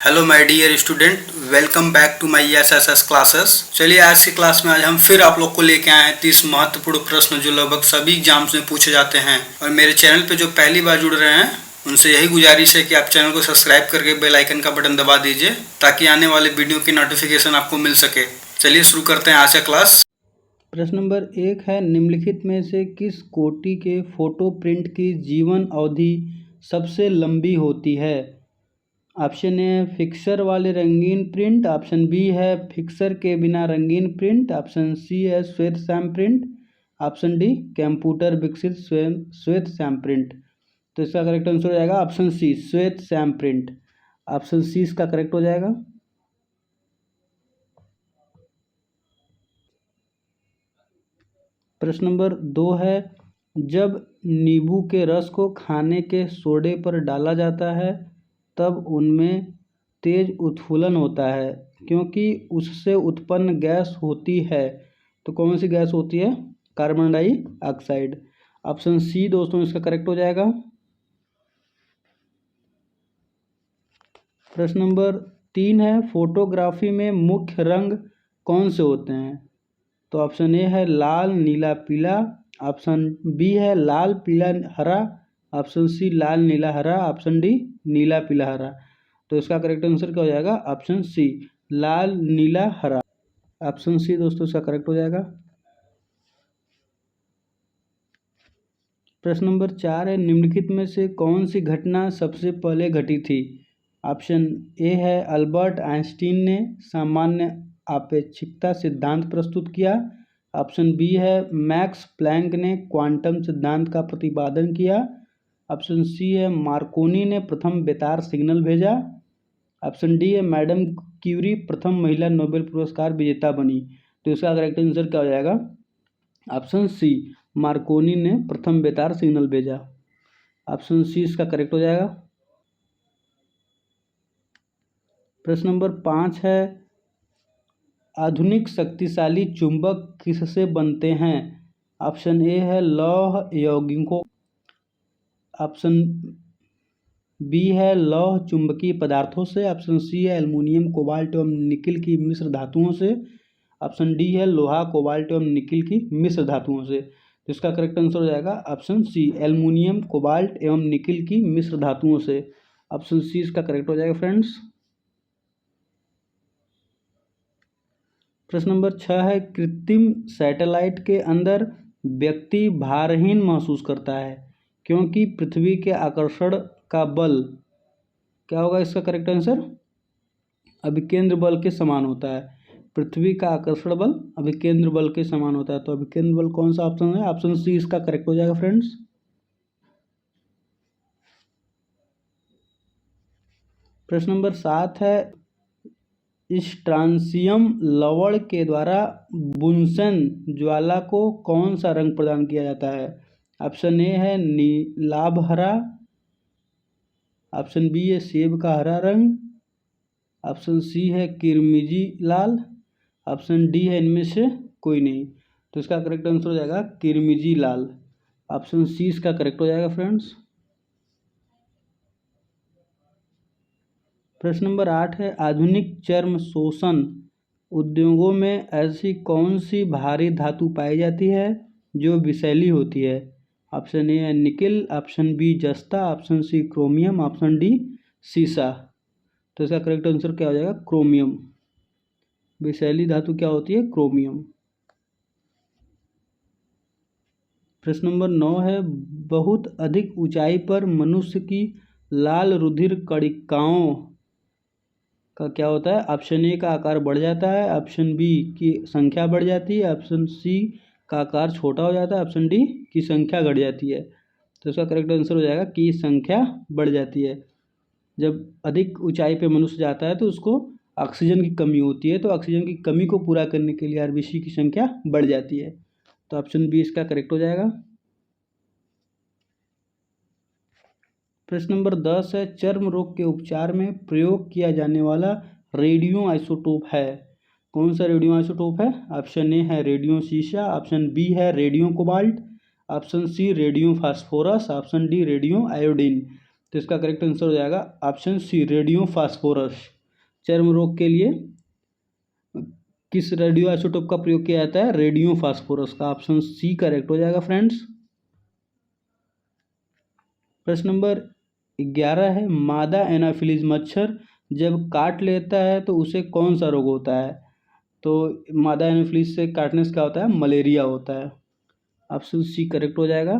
Hello my dear student, welcome back to my SSS classes. चलिए आज की class में आज हम फिर आप लोग को लेके आए हैं 30 महत्वपूर्ण प्रश्न जो लगभग सभी एग्जाम्स में पूछे जाते हैं। और मेरे चैनल पे जो पहली बार जुड़ रहे हैं उनसे यही गुजारिश है कि आप चैनल को सब्सक्राइब करके बेल आइकन का बटन दबा दीजिए ताकि आने वाले वीडियो की नोटिफिकेशन आपको मिल सके। चलिए शुरू करते हैं आज का क्लास। प्रश्न नंबर 1 है, निम्नलिखित में से किस कोटि के फोटो प्रिंट की जीवन अवधि सबसे लंबी होती है? ऑप्शन ए फिक्सर वाले रंगीन प्रिंट, ऑप्शन बी है फिक्सर के बिना रंगीन प्रिंट, ऑप्शन सी है श्वेत Shyam print, option D computer विकसित श्वेत श्याम प्रिंट। तो इसका करेक्ट आंसर हो जाएगा ऑप्शन सी श्वेत श्याम प्रिंट। ऑप्शन सी इसका करेक्ट हो जाएगा। प्रश्न नंबर 2 है, जब नींबू के रस को खाने के सोडे पर डाला जाता है तब उनमें तेज उत्फुलन होता है क्योंकि उससे उत्पन्न गैस होती है। तो कौन सी गैस होती है? Carbon dioxide. ऑप्शन सी दोस्तों इसका करेक्ट हो जाएगा। प्रश्न नंबर 3 है, फोटोग्राफी में मुख्य रंग कौन से होते हैं? तो ऑप्शन ए है लाल नीला पीला, ऑप्शन बी है लाल पीला हरा, ऑप्शन सी लाल नीला हरा, ऑप्शन डी नीला पीला हरा। तो इसका करेक्ट आंसर क्या हो जाएगा? ऑप्शन सी लाल नीला हरा। ऑप्शन सी दोस्तों इसका करेक्ट हो जाएगा। प्रश्न नंबर 4 है, निम्नलिखित में से कौन सी घटना सबसे पहले घटी थी? ऑप्शन ए है अल्बर्ट आइंस्टीन ने सामान्य आपेक्षिकता सिद्धांत प्रस्तुत किया, ऑप्शन बी है मैक्स प्लैंक ने क्वांटम सिद्धांत का प्रतिपादन किया, ऑप्शन सी है मार्कोनी ने प्रथम बेतार सिग्नल भेजा, ऑप्शन डी है मैडम क्यूरी प्रथम महिला नोबेल पुरस्कार विजेता बनी। तो इसका करेक्ट आंसर क्या हो जाएगा? ऑप्शन सी मार्कोनी ने प्रथम बेतार सिग्नल भेजा। ऑप्शन सी इसका करेक्ट हो जाएगा। प्रश्न नंबर 5 है, आधुनिक शक्तिशाली चुंबक किससे बनते हैं? ऑप्शन ए है लौह यौगिकों, ऑप्शन बी है लौह चुंबकीय पदार्थों से, ऑप्शन सी है एल्युमिनियम कोबाल्ट एवं निकिल की मिश्र धातुओं से, ऑप्शन डी है लोहा कोबाल्ट एवं निकिल की मिश्र धातुओं से। तो इसका करेक्ट आंसर हो जाएगा ऑप्शन सी एल्युमिनियम कोबाल्ट एवं निकिल की मिश्र धातुओं से। ऑप्शन सी इसका करेक्ट हो जाएगा फ्रेंड्स। प्रश्न नंबर 6 है, कृत्रिम सैटेलाइट के अंदर व्यक्ति भारहीन महसूस करता है क्योंकि पृथ्वी के आकर्षण का बल क्या होगा? इसका करेक्ट आंसर अभिकेंद्र बल के समान होता है। पृथ्वी का आकर्षण बल अभिकेंद्र बल के समान होता है। तो अभिकेंद्र बल कौन सा ऑप्शन है? ऑप्शन सी इसका करेक्ट हो जाएगा फ्रेंड्स। प्रश्न नंबर 7 है, स्ट्रांसियम लवण के द्वारा बुनसन ज्वाला को कौन सा रंग प्रदान किया जाता है? ऑप्शन ए है नीलाभ हरा, ऑप्शन बी है सेब का हरा रंग, ऑप्शन सी है किरमिजी लाल, ऑप्शन डी है इनमें से कोई नहीं। तो इसका करेक्ट आंसर हो जाएगा किरमिजी लाल। ऑप्शन सी इसका करेक्ट हो जाएगा फ्रेंड्स। प्रश्न नंबर 8 है, आधुनिक चर्म शोषण उद्योगों में ऐसी कौन सी भारी धातु पाई जाती है जो विषैली होती है? ऑप्शन ए है निकिल, ऑप्शन बी जस्ता, option C chromium, option D सीसा। तो इसका करेक्ट आंसर क्या हो जाएगा? क्रोमियम। विषैली धातु क्या होती है? क्रोमियम। प्रश्न नंबर 9 है, बहुत अधिक ऊंचाई पर मनुष्य की लाल रुधिर कणिकाओं का क्या होता है? ऑप्शन ए का आकार बढ़ जाता है, ऑप्शन बी की संख्या बढ़ जाती है, ऑप्शन सी का आकार छोटा हो जाता है, ऑप्शन डी की संख्या घट जाती है। तो इसका करेक्ट आंसर हो जाएगा कि संख्या बढ़ जाती है। जब अधिक ऊंचाई पे मनुष्य जाता है तो उसको ऑक्सीजन की कमी होती है, तो ऑक्सीजन की कमी को पूरा करने के लिए आरबीसी की संख्या बढ़ जाती है। तो ऑप्शन बी इसका करेक्ट हो जाएगा। प्रश्न नंबर 10 है, चर्म रोग के उपचार में प्रयोग किया जाने वाला रेडियो आइसोटोप है। कौन सा रेडियो आइसोटोप है? ऑप्शन ए है रेडियो सीसा, ऑप्शन बी है radio cobalt, option C radio phosphorus, option D radio iodine. तो इसका करेक्ट आंसर हो जाएगा ऑप्शन सी रेडियो फास्फोरस। चर्म रोग के लिए किस रेडियो आइसोटोप का प्रयोग किया जाता है? रेडियो फास्फोरस का। ऑप्शन सी करेक्ट हो जाएगा फ्रेंड्स। प्रश्न नंबर 11 है, मादा एनाफिलीज मच्छर जब काट लेता है तो उसे कौन सा रोग होता है? तो मादा एनाफिलीज से काटने से क्या होता है? मलेरिया होता है। ऑप्शन सी करेक्ट हो जाएगा।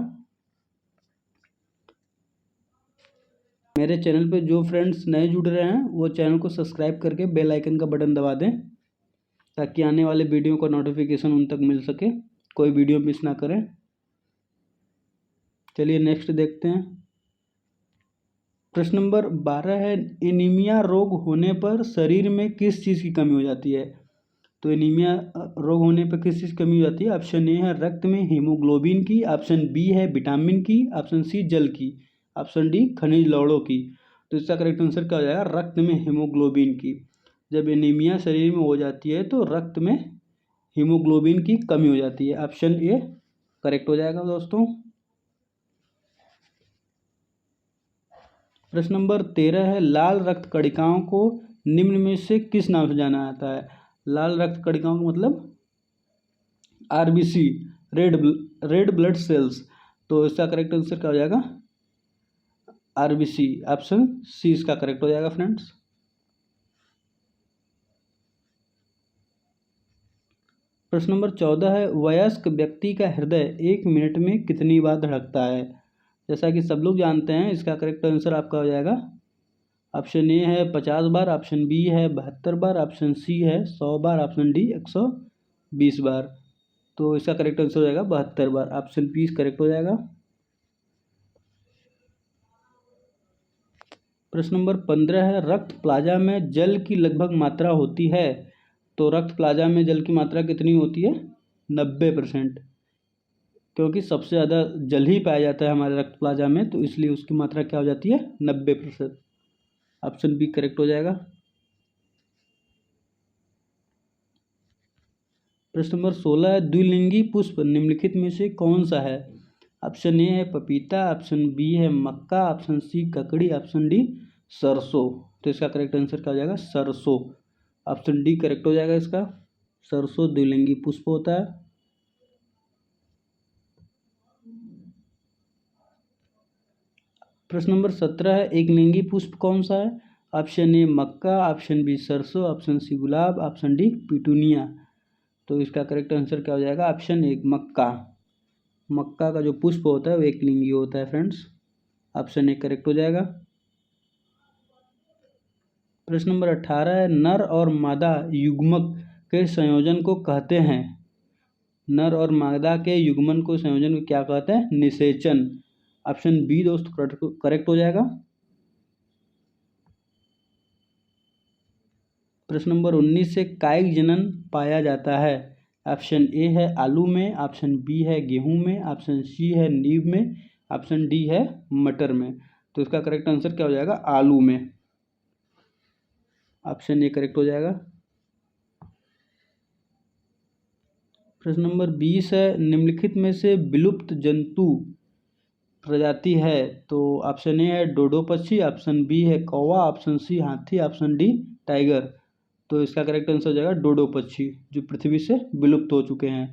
मेरे चैनल पे जो फ्रेंड्स नए जुड़ रहे हैं वो चैनल को सब्सक्राइब करके बेल आइकन का बटन दबा दें ताकि आने वाले वीडियो का नोटिफिकेशन उन तक मिल सके, कोई वीडियो मिस ना करें। चलिए नेक्स्ट देखते हैं। प्रश्न नंबर 12 है, एनीमिया रोग होने पर शरीर में किस चीज़ की कमी हो जाती है? तो एनीमिया रोग होने पर किस चीज़ की कमी हो जाती है? ऑप्शन ए है रक्त में हीमोग्लोबिन की, ऑप्शन बी है विटामिन की, ऑप्शन सी जल की, ऑप्शन डी खनिज लवणों की। तो इसका करेक्ट आंसर क्या हो जाएगा? रक्त में हीमोग्लोबिन की। जब एनीमिया शरीर में हो जाती है तो रक्त में हीमोग्लोबिन की कमी हो जाती है। ऑप्शन ए करेक्ट हो जाएगा दोस्तों। प्रश्न नंबर 13 है, लाल रक्त कणिकाओं को निम्न में से किस नाम से जाना जाता है? लाल रक्त कणिकाओं का मतलब आरबीसी, रेड ब्लड सेल्स। तो इसका करेक्ट आंसर क्या हो जाएगा? आरबीसी। ऑप्शन सी इसका करेक्ट हो जाएगा फ्रेंड्स। प्रश्न नंबर 14 है, वयस्क व्यक्ति का हृदय 1 मिनट में कितनी बार धड़कता है? जैसा कि सब लोग जानते हैं, इसका करेक्ट आंसर आपका हो जाएगा ऑप्शन ए है 50 बार, ऑप्शन बी है 72 बार, ऑप्शन सी है 100 बार, ऑप्शन डी 120 बार। तो इसका करेक्ट आंसर हो जाएगा 72 बार। ऑप्शन बी करेक्ट हो जाएगा। प्रश्न नंबर 15 है, रक्त प्लाज्मा में जल की लगभग मात्रा होती है? तो रक्त प्लाज्मा में जल की मात्रा कितनी होती है? 90%। क्योंकि सबसे ज़्यादा जल ही पाया जाता है हमारे रक्त प्लाज्मा में, तो इसलिए उसकी मात्रा क्या हो जाती है? 90%। ऑप्शन बी करेक्ट हो जाएगा। प्रश्न नंबर 16 है, द्विलिंगी पुष्प निम्नलिखित में से कौन सा है? ऑप्शन ए है पपीता, ऑप्शन बी है मक्का, ऑप्शन सी ककड़ी, ऑप्शन डी सरसों। तो इसका करेक्ट आंसर क्या हो जाएगा? सरसों। ऑप्शन डी करेक्ट हो जाएगा इसका। सरसों द्विलिंगी पुष्प होता है। प्रश्न नंबर 17 है, एक लिंगी पुष्प कौन सा है? ऑप्शन ए मक्का, ऑप्शन बी सरसों, ऑप्शन सी गुलाब, ऑप्शन डी पिटूनिया। तो इसका करेक्ट आंसर क्या हो जाएगा? ऑप्शन ए मक्का। मक्का का जो पुष्प होता है वो एक लिंगी होता है फ्रेंड्स। ऑप्शन ए करेक्ट हो जाएगा। प्रश्न नंबर 18 है, नर और मादा युग्मक के संयोजन को कहते हैं? नर और मादा के युग्मन को संयोजन को क्या कहते हैं? निषेचन। ऑप्शन बी दोस्त करेक्ट हो जाएगा। प्रश्न नंबर 19 से कायिक जनन पाया जाता है? ऑप्शन ए है आलू में, ऑप्शन बी है गेहूं में, ऑप्शन सी है नींब में, ऑप्शन डी है मटर में। तो इसका करेक्ट आंसर क्या हो जाएगा? आलू में। ऑप्शन ए करेक्ट हो जाएगा। प्रश्न नंबर 20 है, निम्नलिखित में से विलुप्त जंतु प्रजाति है? तो ऑप्शन ए है डोडो पक्षी, ऑप्शन बी है कौवा, ऑप्शन सी हाथी, ऑप्शन डी टाइगर। तो इसका करेक्ट आंसर हो जाएगा डोडो पक्षी, जो पृथ्वी से विलुप्त हो चुके हैं।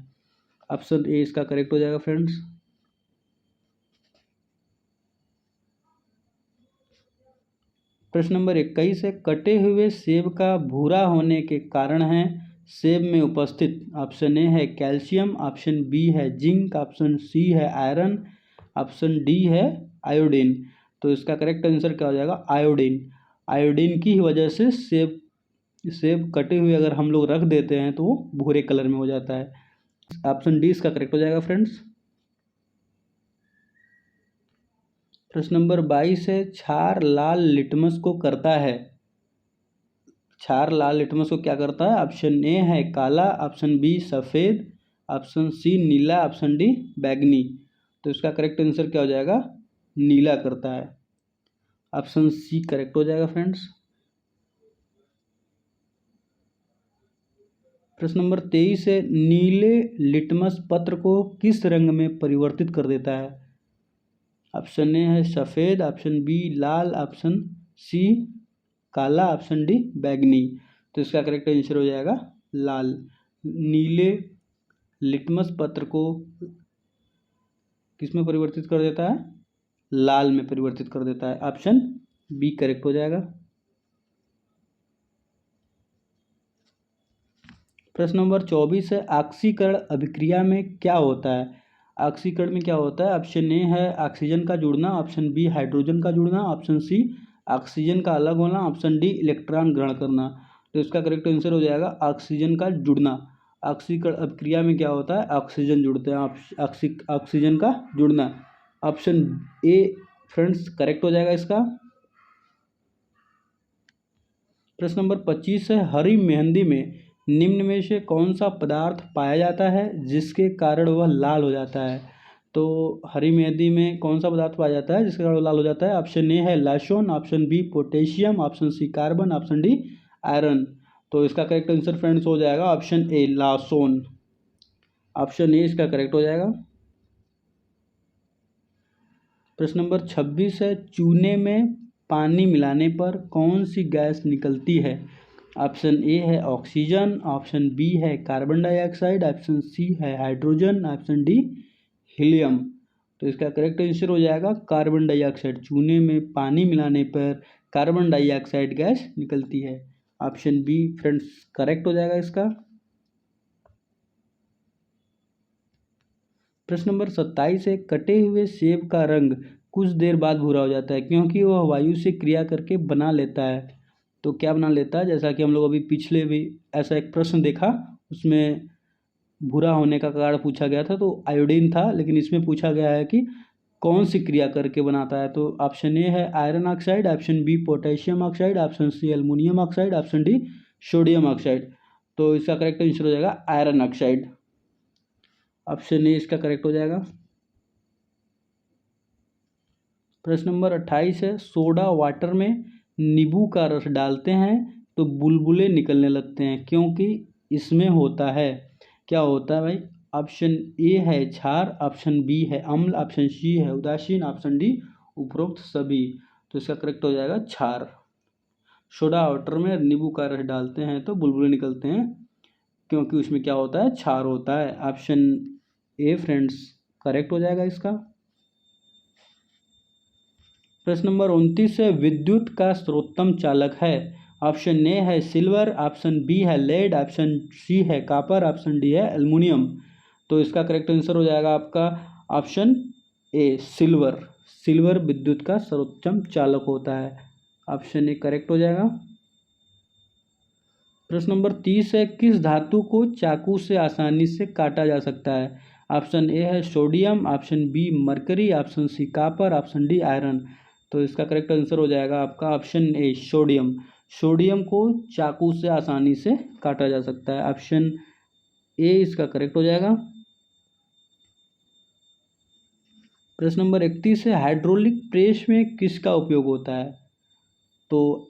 ऑप्शन ए इसका करेक्ट हो जाएगा फ्रेंड्स। प्रश्न नंबर 21 है, कटे हुए सेब का भूरा होने के कारण है सेब में उपस्थित? ऑप्शन ए है कैल्शियम, ऑप्शन बी है जिंक, ऑप्शन सी है आयरन, ऑप्शन डी है आयोडीन। तो इसका करेक्ट आंसर क्या हो जाएगा? आयोडीन। आयोडीन की वजह से सेब कटे हुए अगर हम लोग रख देते हैं तो वो भूरे कलर में हो जाता है। ऑप्शन डी इसका करेक्ट हो जाएगा फ्रेंड्स। प्रश्न नंबर 22 है, क्षार लाल लिटमस को करता है? क्षार लाल लिटमस को क्या करता है? ऑप्शन ए है काला, ऑप्शन बी सफ़ेद, ऑप्शन सी नीला, ऑप्शन डी बैगनी। तो इसका करेक्ट आंसर क्या हो जाएगा? नीला करता है। ऑप्शन सी करेक्ट हो जाएगा फ्रेंड्स। प्रश्न नंबर 23 है, नीले लिटमस पत्र को किस रंग में परिवर्तित कर देता है? ऑप्शन ए है सफ़ेद, ऑप्शन बी लाल, ऑप्शन सी काला, ऑप्शन डी बैगनी। तो इसका करेक्ट आंसर हो जाएगा लाल। नीले लिटमस पत्र को किस में परिवर्तित कर देता है? लाल में परिवर्तित कर देता है। ऑप्शन बी करेक्ट हो जाएगा। प्रश्न नंबर 24 है ऑक्सीकरण अभिक्रिया में क्या होता है? ऑक्सीकरण में क्या होता है? ऑप्शन ए है ऑक्सीजन का जुड़ना, ऑप्शन बी हाइड्रोजन का जुड़ना, ऑप्शन सी ऑक्सीजन का अलग होना, ऑप्शन डी इलेक्ट्रॉन ग्रहण करना। तो इसका करेक्ट आंसर हो जाएगा ऑक्सीजन का जुड़ना। ऑक्सीकरण अभिक्रिया में क्या होता है? ऑक्सीजन जुड़ते हैं, ऑक्सीजन का जुड़ना। ऑप्शन ए फ्रेंड्स करेक्ट हो जाएगा इसका। प्रश्न नंबर 25 है हरी मेहंदी में निम्न में से कौन सा पदार्थ पाया जाता है जिसके कारण वह लाल हो जाता है? तो हरी मेहंदी में कौन सा पदार्थ पाया जाता है जिसके कारण लाल हो जाता है? ऑप्शन ए है लहसुन, option B potassium, option C carbon, option D iron. तो इसका करेक्ट आंसर फ्रेंड्स हो जाएगा ऑप्शन ए लहसुन। ऑप्शन ए इसका करेक्ट हो जाएगा। प्रश्न नंबर 26 है चूने में पानी मिलाने पर कौन सी गैस निकलती है? ऑप्शन ए है ऑक्सीजन, ऑप्शन बी है कार्बन डाइऑक्साइड, ऑप्शन सी है हाइड्रोजन, ऑप्शन डी हीलियम। तो इसका करेक्ट आंसर हो जाएगा कार्बन डाइऑक्साइड। चूने में पानी मिलाने पर कार्बन डाइऑक्साइड गैस निकलती है। ऑप्शन बी फ्रेंड्स करेक्ट हो जाएगा इसका। प्रश्न नंबर 27 है कटे हुए सेब का रंग कुछ देर बाद भूरा हो जाता है क्योंकि वह वायु से क्रिया करके बना लेता है। तो क्या बना लेता है? जैसा कि हम लोग अभी पिछले भी ऐसा एक प्रश्न देखा, उसमें भूरा होने का कारण पूछा गया था, तो आयोडीन था, लेकिन इसमें पूछा गया है कि कौन सी क्रिया करके बनाता है। तो ऑप्शन ए है iron oxide, option B potassium oxide, option C aluminium oxide, option D sodium oxide. तो इसका करेक्ट आंसर हो जाएगा आयरन ऑक्साइड। ऑप्शन ए इसका करेक्ट हो जाएगा। प्रश्न नंबर 28 है सोडा वाटर में नींबू का रस डालते हैं तो बुलबुले निकलने लगते हैं क्योंकि इसमें होता है, क्या होता है भाई? ऑप्शन ए है क्षार, ऑप्शन बी है अम्ल, ऑप्शन सी है उदासीन, ऑप्शन डी उपरोक्त सभी। तो इसका करेक्ट हो जाएगा क्षार। सोडा वाटर में नींबू का रस डालते हैं तो बुलबुले निकलते हैं क्योंकि उसमें क्या होता है? क्षार होता है। ऑप्शन ए फ्रेंड्स करेक्ट हो जाएगा इसका। प्रश्न नंबर 29 है विद्युत का सर्वोत्तम चालक है। ऑप्शन ए है सिल्वर, ऑप्शन बी है लेड, ऑप्शन सी है कॉपर, ऑप्शन डी है एल्युमिनियम। तो इसका करेक्ट आंसर हो जाएगा आपका ऑप्शन ए सिल्वर। सिल्वर विद्युत का सर्वोत्तम चालक होता है। ऑप्शन ए करेक्ट हो जाएगा। प्रश्न नंबर 30 है किस धातु को चाकू से आसानी से काटा जा सकता है? ऑप्शन ए है sodium, option B mercury, option C copper, option D iron. तो इसका करेक्ट आंसर हो जाएगा आपका ऑप्शन ए सोडियम। सोडियम को चाकू से आसानी से काटा जा सकता है। ऑप्शन ए इसका करेक्ट हो जाएगा। प्रश्न नंबर 31 है हाइड्रोलिक प्रेस में किसका उपयोग होता है? तो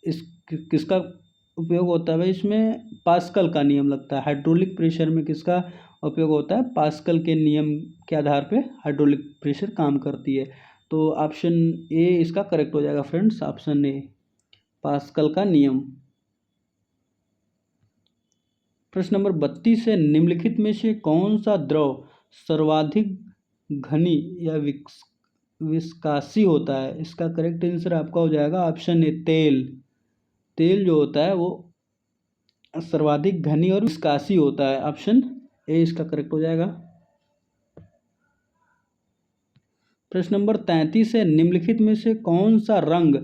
इस किसका उपयोग होता है भाई? इसमें पास्कल का नियम लगता है। हाइड्रोलिक प्रेशर में किसका उपयोग होता है? पास्कल के नियम के आधार पे हाइड्रोलिक प्रेशर काम करती है। तो ऑप्शन ए इसका करेक्ट हो जाएगा फ्रेंड्स। ऑप्शन ए पास्कल का नियम। प्रश्न नंबर 32 है निम्नलिखित में से कौन सा द्रव सर्वाधिक घनी या विस्कासी होता है? इसका करेक्ट आंसर आपका हो जाएगा ऑप्शन ए तेल। तेल जो होता है वो सर्वाधिक घनी और विस्कासी होता है। ऑप्शन ए इसका करेक्ट हो जाएगा। प्रश्न नंबर 33 है निम्नलिखित में से कौन सा रंग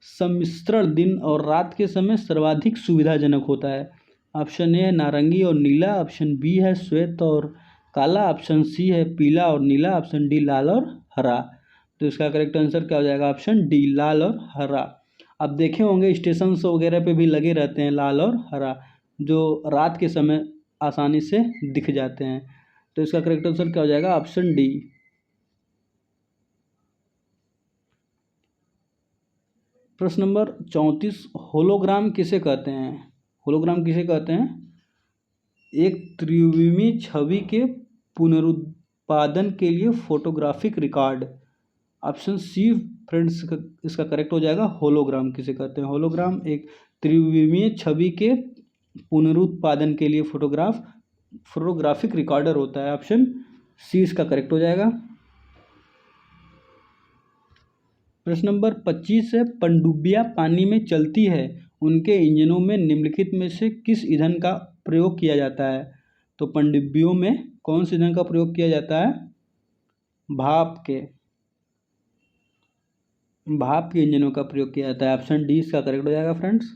सम्मिश्रण दिन और रात के समय सर्वाधिक सुविधाजनक होता है? ऑप्शन ए है नारंगी और नीला, ऑप्शन बी है श्वेत और काला, ऑप्शन सी है पीला और नीला, ऑप्शन डी लाल और हरा। तो इसका करेक्ट आंसर क्या हो जाएगा? ऑप्शन डी लाल और हरा। आप देखे होंगे स्टेशन वगैरह पे भी लगे रहते हैं लाल और हरा, जो रात के समय आसानी से दिख जाते हैं। तो इसका करेक्ट आंसर क्या हो जाएगा? Option D. प्रश्न नंबर 34 होलोग्राम किसे कहते हैं? होलोग्राम किसे कहते हैं? एक त्रिविमी छवि के पुनरुत्पादन के लिए photographic record. Option C friends इसका करेक्ट हो जाएगा होलोग्राम किसे कहते हैं। होलोग्राम एक त्रिविमीय छवि के पुनरुत्पादन के लिए फोटोग्राफिक रिकॉर्डर होता है। ऑप्शन सी इसका करेक्ट हो जाएगा। प्रश्न नंबर 25 है, पनडुब्बियां पानी में चलती है, उनके इंजनों में निम्नलिखित में से किस ईंधन का प्रयोग किया जाता है। तो पनडुब्बियों में कौन से ईंधन का प्रयोग किया जाता है? भाप के इंजनों का प्रयोग किया जाता है। ऑप्शन डी इसका करेक्ट हो जाएगा फ्रेंड्स।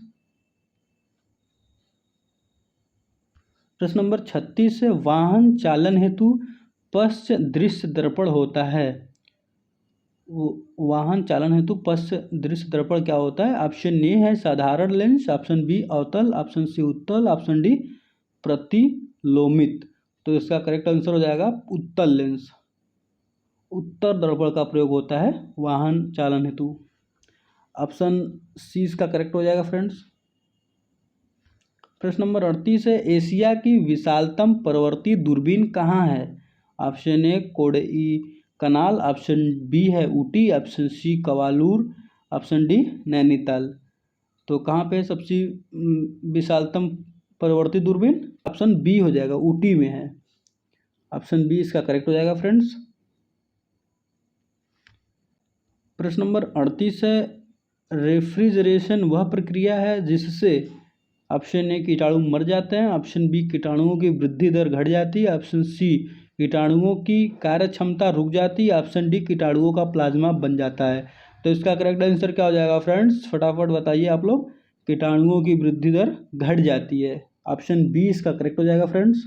प्रश्न नंबर 36 है, वाहन चालन हेतु पश्च दृश्य दर्पण होता है। वाहन चालन हेतु पश्च दृश्य दर्पण क्या होता है? ऑप्शन ए है साधारण लेंस, ऑप्शन बी अवतल, ऑप्शन सी उत्तल, ऑप्शन डी प्रतिलोमित। तो इसका करेक्ट आंसर हो जाएगा उत्तल लेंस। उत्तर दर्पण का प्रयोग होता है वाहन चालन हेतु। ऑप्शन सी इसका करेक्ट हो जाएगा फ्रेंड्स। प्रश्न नंबर 38 है, एशिया की विशालतम परवर्ती दूरबीन कहाँ है? Option A Kodaikanal, option B है Ooty, option C Kavalur, option D Nainital. तो कहाँ पे सबसे विशालतम परवर्ती दूरबीन? ऑप्शन बी हो जाएगा, ऊटी में है। ऑप्शन बी इसका करेक्ट हो जाएगा फ्रेंड्स। प्रश्न नंबर 38 है, रेफ्रिजरेशन वह प्रक्रिया है जिससे ऑप्शन ए कीटाणु मर जाते हैं, ऑप्शन बी कीटाणुओं की वृद्धि दर घट जाती है, ऑप्शन सी कीटाणुओं की कार्य क्षमता रुक जाती है, ऑप्शन डी कीटाणुओं का प्लाज्मा बन जाता है। तो इसका करेक्ट आंसर क्या हो जाएगा फ्रेंड्स? फटाफट बताइए आप लोग। कीटाणुओं की वृद्धि दर घट जाती है। ऑप्शन बी इसका करेक्ट हो जाएगा फ्रेंड्स।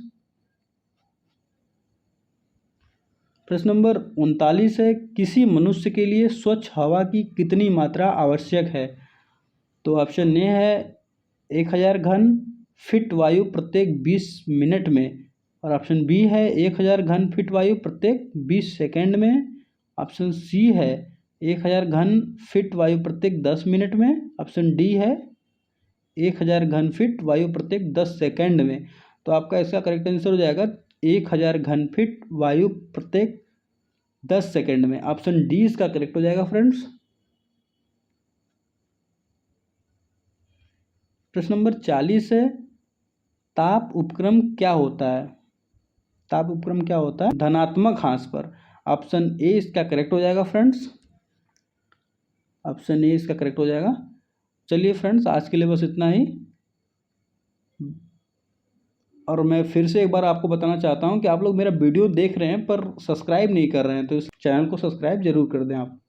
प्रश्न नंबर 39 है, किसी मनुष्य के लिए स्वच्छ हवा की कितनी मात्रा आवश्यक है? तो ऑप्शन ए है 1000 घन फीट वायु प्रत्येक 20 मिनट में, और ऑप्शन बी है 1000 घन फीट वायु प्रत्येक 20 सेकेंड में, ऑप्शन सी है 1000 घन फीट वायु प्रत्येक 10 मिनट में, ऑप्शन डी है 1000 घन फीट वायु प्रत्येक 10 सेकेंड में। तो आपका इसका करेक्ट आंसर हो जाएगा 1000 घन फीट वायु प्रत्येक 10 सेकेंड में। ऑप्शन डी इसका करेक्ट हो जाएगा फ्रेंड्स। प्रश्न नंबर 40 है, ताप उपक्रम क्या होता है? ताप उपक्रम क्या होता है? धनात्मक हाँस पर। ऑप्शन ए इसका करेक्ट हो जाएगा फ्रेंड्स। ऑप्शन ए इसका करेक्ट हो जाएगा। चलिए फ्रेंड्स, आज के लिए बस इतना ही। और मैं फिर से एक बार आपको बताना चाहता हूं कि आप लोग मेरा वीडियो देख रहे हैं पर सब्सक्राइब नहीं कर रहे हैं, तो इस चैनल को सब्सक्राइब जरूर कर दें आप।